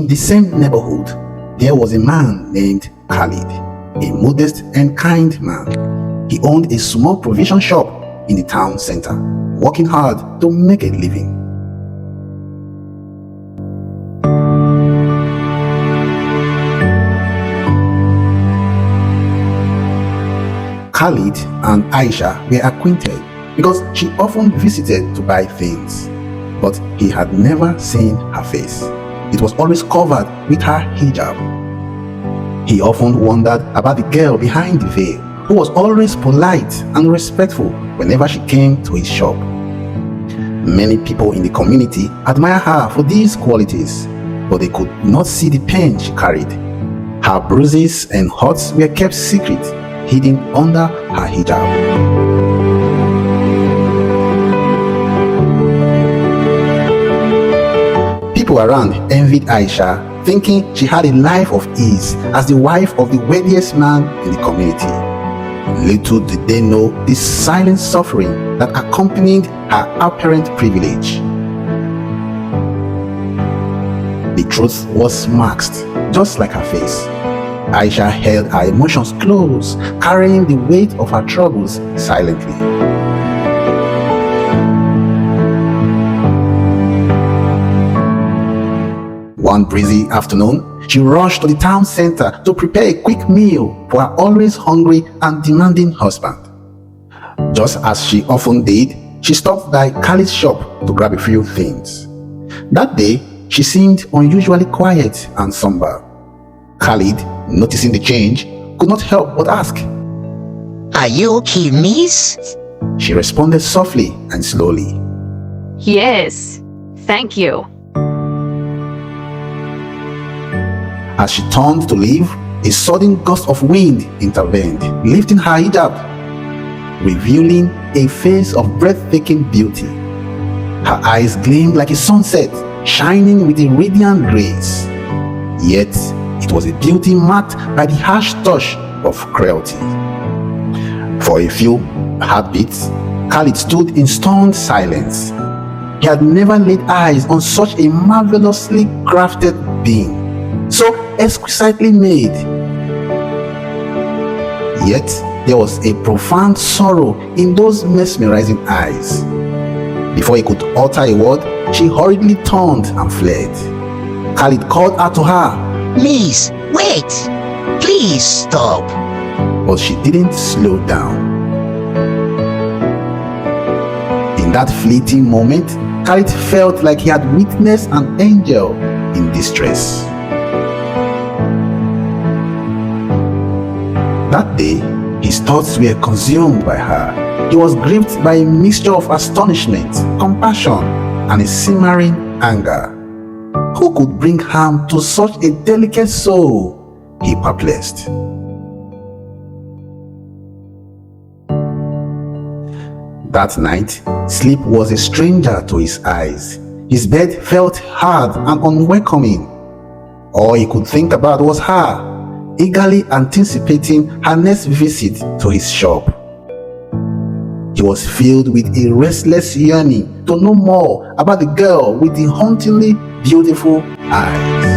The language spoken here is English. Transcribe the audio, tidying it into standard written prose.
the same neighborhood, there was a man named Khalid, a modest and kind man. He owned a small provision shop in the town center, working hard to make a living. Khalid and Aisha were acquainted because she often visited to buy things, but he had never seen her face. It was always covered with her hijab. He often wondered about the girl behind the veil, who was always polite and respectful whenever she came to his shop. Many people in the community admired her for these qualities, but they could not see the pain she carried. Her bruises and hurts were kept secret, hidden under her hijab. People around envied Aisha, thinking she had a life of ease as the wife of the wealthiest man in the community. Little did they know the silent suffering that accompanied her apparent privilege. The truth was masked, just like her face. Aisha held her emotions close, carrying the weight of her troubles silently. One breezy afternoon, she rushed to the town center to prepare a quick meal for her always hungry and demanding husband. Just as she often did, she stopped by Khalid's shop to grab a few things. That day, she seemed unusually quiet and somber. Khalid, noticing the change, could not help but ask, "Are you okay, miss?" She responded softly and slowly. "Yes, thank you." As she turned to leave, a sudden gust of wind intervened, lifting her hijab, revealing a face of breathtaking beauty. Her eyes gleamed like a sunset, shining with a radiant grace. Yet, it was a beauty marked by the harsh touch of cruelty. For a few heartbeats, Khalid stood in stunned silence. He had never laid eyes on such a marvelously crafted being, so exquisitely made. Yet, there was a profound sorrow in those mesmerizing eyes. Before he could utter a word, she hurriedly turned and fled. Khalid called out to her, "Miss, wait! Please stop!" But she didn't slow down. In that fleeting moment, Khalid felt like he had witnessed an angel in distress. That day, his thoughts were consumed by her. He was gripped by a mixture of astonishment, compassion, and a simmering anger. Who could bring harm to such a delicate soul? He perplexed. That night, sleep was a stranger to his eyes. His bed felt hard and unwelcoming. All he could think about was her, eagerly anticipating her next visit to his shop. He was filled with a restless yearning to know more about the girl with the hauntingly beautiful eyes.